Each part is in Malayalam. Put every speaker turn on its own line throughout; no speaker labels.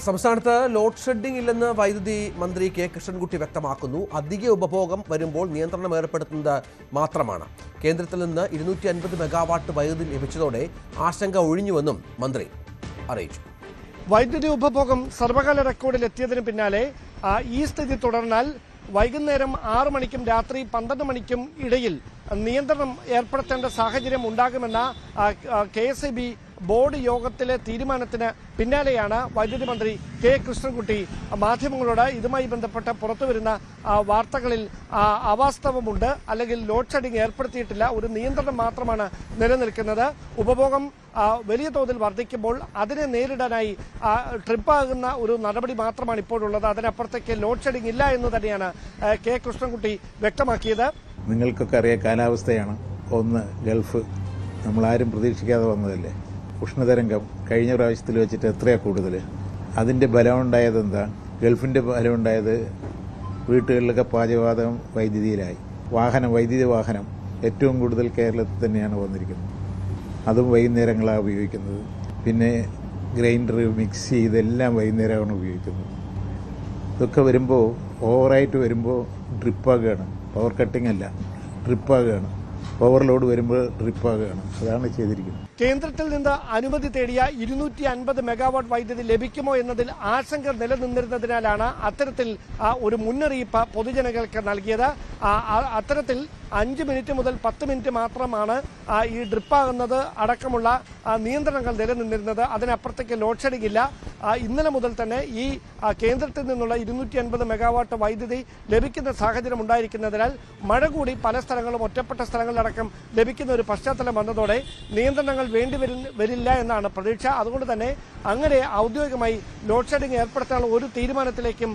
സംസ്ഥാനത്ത് ലോഡ് ഷെഡിംഗ് ഇല്ലെന്ന് വൈദ്യുതി മന്ത്രി കെ കൃഷ്ണൻകുട്ടി വ്യക്തമാക്കുന്നു. അധിക ഉപഭോഗം വരുമ്പോൾ നിയന്ത്രണം ഏർപ്പെടുത്തുന്നത് മാത്രമാണ്. കേന്ദ്രത്തിൽ നിന്ന് 250 മെഗാവാട്ട് വൈദ്യുതി ലഭിച്ചതോടെ ആശങ്ക ഒഴിഞ്ഞുവെന്നും മന്ത്രി അറിയിച്ചു.
വൈദ്യുതി ഉപഭോഗം സർവകാല റെക്കോർഡിലെത്തിയതിനു പിന്നാലെ ഈ സ്ഥിതി തുടർന്നാൽ വൈകുന്നേരം 6 മണിക്കും രാത്രി 12 മണിക്കും ഇടയിൽ നിയന്ത്രണം ഏർപ്പെടുത്തേണ്ട സാഹചര്യം ഉണ്ടാകുമെന്ന KSEB ബോർഡ് യോഗത്തിലെ തീരുമാനത്തിന് പിന്നാലെയാണ് വൈദ്യുതി മന്ത്രി കെ കൃഷ്ണൻകുട്ടി മാധ്യമങ്ങളോട് ഇതുമായി ബന്ധപ്പെട്ട് പുറത്തുവരുന്ന വാർത്തകളിൽ അവാസ്തവമുണ്ട്, അല്ലെങ്കിൽ ലോഡ് ഷെഡിംഗ് ഏർപ്പെടുത്തിയിട്ടില്ല, ഒരു നിയന്ത്രണം മാത്രമാണ് നിലനിൽക്കുന്നത്. ഉപഭോഗം വലിയ തോതിൽ വർദ്ധിക്കുമ്പോൾ അതിനെ നേരിടാനായി ട്രിപ്പാകുന്ന ഒരു നടപടി മാത്രമാണ് ഇപ്പോഴുള്ളത്. അതിനപ്പുറത്തേക്ക് ലോഡ് ഷെഡിംഗ് ഇല്ല എന്ന് തന്നെയാണ് കെ കൃഷ്ണൻകുട്ടി വ്യക്തമാക്കിയത്.
നിങ്ങൾക്കൊക്കെ അറിയാം, കാലാവസ്ഥയാണ് ഒന്ന്. ഗൾഫ് നമ്മളാരും പ്രതീക്ഷിക്കാതെ വന്നതല്ലേ. ഉഷ്ണതരംഗം കഴിഞ്ഞ പ്രാവശ്യത്തിൽ വെച്ചിട്ട് എത്രയാണ് കൂടുതൽ. അതിൻ്റെ ബലമുണ്ടായത് എന്താ? ഗൾഫിൻ്റെ ബലമുണ്ടായത് വീട്ടുകളിലൊക്കെ പാചകവാതകം വൈദ്യുതിയിലായി. വൈദ്യുതി വാഹനം ഏറ്റവും കൂടുതൽ കേരളത്തിൽ തന്നെയാണ് വന്നിരിക്കുന്നത്. അതും വൈകുന്നേരങ്ങളാണ് ഉപയോഗിക്കുന്നത്. പിന്നെ ഗ്രൈൻഡർ, മിക്സി ഇതെല്ലാം വൈകുന്നേരമാണ് ഉപയോഗിക്കുന്നത്. ഇതൊക്കെ വരുമ്പോൾ ഓവറായിട്ട് വരുമ്പോൾ ഡ്രിപ്പാകുകയാണ്. പവർ കട്ടിംഗ് അല്ല, ഡ്രിപ്പാകുകയാണ്. ഓവർലോഡ് വരുമ്പോൾ ഡ്രിപ്പാകുകയാണ്. അതാണ് ചെയ്തിരിക്കുന്നത്.
കേന്ദ്രത്തിൽ നിന്ന് അനുമതി തേടിയ 250 മെഗാവാട്ട് വൈദ്യുതി ലഭിക്കുമോ എന്നതിൽ ആശങ്ക നിലനിന്നിരുന്നതിനാലാണ് അത്തരത്തിൽ ഒരു മുന്നറിയിപ്പ് പൊതുജനങ്ങൾക്ക് നൽകിയത്. അത്തരത്തിൽ 5 മിനിറ്റ് മുതൽ 10 മിനിറ്റ് മാത്രമാണ് ഈ ഡ്രിപ്പാകുന്നത് അടക്കമുള്ള നിയന്ത്രണങ്ങൾ നിലനിന്നിരുന്നത്. അതിനപ്പുറത്തേക്ക് ലോഡ് ഷെഡിംഗ് ഇല്ല. ഇന്നലെ മുതൽ തന്നെ ഈ കേന്ദ്രത്തിൽ നിന്നുള്ള 250 മെഗാവാട്ട് വൈദ്യുതി ലഭിക്കുന്ന സാഹചര്യം ഉണ്ടായിരിക്കുന്നതിനാൽ മഴ കൂടി പല സ്ഥലങ്ങളും ഒറ്റപ്പെട്ട സ്ഥലങ്ങളിലടക്കം ലഭിക്കുന്ന ഒരു പശ്ചാത്തലം വന്നതോടെ നിയന്ത്രണങ്ങൾ വരില്ല എന്നാണ് പ്രതീക്ഷ. അതുകൊണ്ട് തന്നെ അങ്ങനെ ഔദ്യോഗികമായി ലോഡ് ഷെഡിംഗ് ഏർപ്പെടുത്താനുള്ള ഒരു തീരുമാനത്തിലേക്കും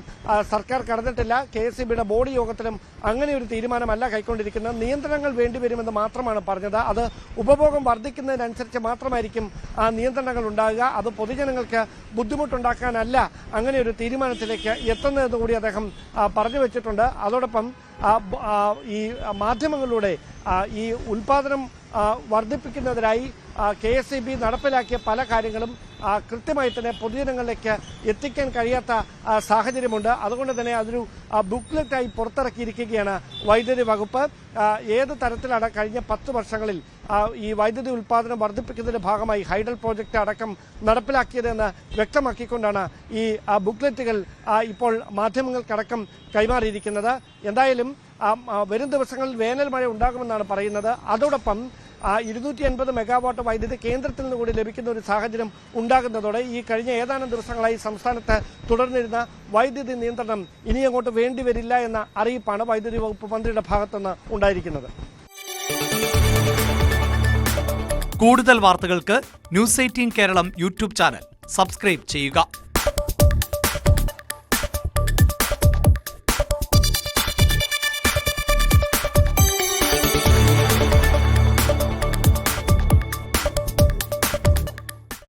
സർക്കാർ കടന്നിട്ടില്ല. KSEBയുടെ ബോർഡ് യോഗത്തിലും അങ്ങനെ ഒരു തീരുമാനമല്ല കൈക്കൊണ്ടിരിക്കുന്നത്. നിയന്ത്രണങ്ങൾ വേണ്ടിവരുമെന്ന് മാത്രമാണ് പറഞ്ഞത്. അത് ഉപഭോഗം വർദ്ധിക്കുന്നതിനനുസരിച്ച് മാത്രമായിരിക്കും ആ നിയന്ത്രണങ്ങൾ ഉണ്ടാകുക. അത് പൊതുജനങ്ങൾക്ക് ബുദ്ധിമുട്ടുണ്ടാക്കാനല്ല അങ്ങനെ ഒരു തീരുമാനത്തിലേക്ക് എത്തുന്നതെന്ന് കൂടി അദ്ദേഹം പറഞ്ഞു വെച്ചിട്ടുണ്ട്. അതോടൊപ്പം ഈ മാധ്യമങ്ങളിലൂടെ ഈ ഉൽപാദനം വർദ്ധിപ്പിക്കുന്നതിനായി KSEB നടപ്പിലാക്കിയ പല കാര്യങ്ങളും കൃത്യമായി തന്നെ പൊതുജനങ്ങളിലേക്ക് എത്തിക്കാൻ കഴിയാത്ത സാഹചര്യമുണ്ട്. അതുകൊണ്ട് തന്നെ അതൊരു ബുക്ക്ലെറ്റായി പുറത്തിറക്കിയിരിക്കുകയാണ് വൈദ്യുതി വകുപ്പ്. ഏത് തരത്തിലാണ് കഴിഞ്ഞ 10 വർഷങ്ങളിൽ ഈ വൈദ്യുതി ഉൽപാദനം വർദ്ധിപ്പിക്കുന്നതിന്റെ ഭാഗമായി ഹൈഡൽ പ്രോജക്റ്റ് അടക്കം നടപ്പിലാക്കിയതെന്ന് വ്യക്തമാക്കിക്കൊണ്ടാണ് ഈ ബുക്ക്ലെറ്റുകൾ ഇപ്പോൾ മാധ്യമങ്ങൾക്കടക്കം കൈമാറിയിരിക്കുന്നത്. എന്തായാലും വരും ദിവസങ്ങളിൽ വേനൽ മഴ ഉണ്ടാകുമെന്നാണ് പറയുന്നത്. അതോടൊപ്പം 250 മെഗാവാട്ട് വൈദ്യുതി കേന്ദ്രത്തിൽ നിന്ന് കൂടി ലഭിക്കുന്ന ഒരു സാഹചര്യം ഉണ്ടാകുന്നതോടെ ഈ കഴിഞ്ഞ ഏതാനും ദിവസങ്ങളായി സംസ്ഥാനത്ത് തുടർന്നിരുന്ന വൈദ്യുതി നിയന്ത്രണം ഇനിയങ്ങോട്ട് വേണ്ടിവരില്ല എന്ന അറിയിപ്പാണ് വൈദ്യുതി വകുപ്പ് മന്ത്രിയുടെ ഭാഗത്തുനിന്ന് ഉണ്ടായിരിക്കുന്നത്.
കൂടുതൽ വാർത്തകൾക്ക് news 18 Keralam YouTube channel subscribe ചെയ്യുക.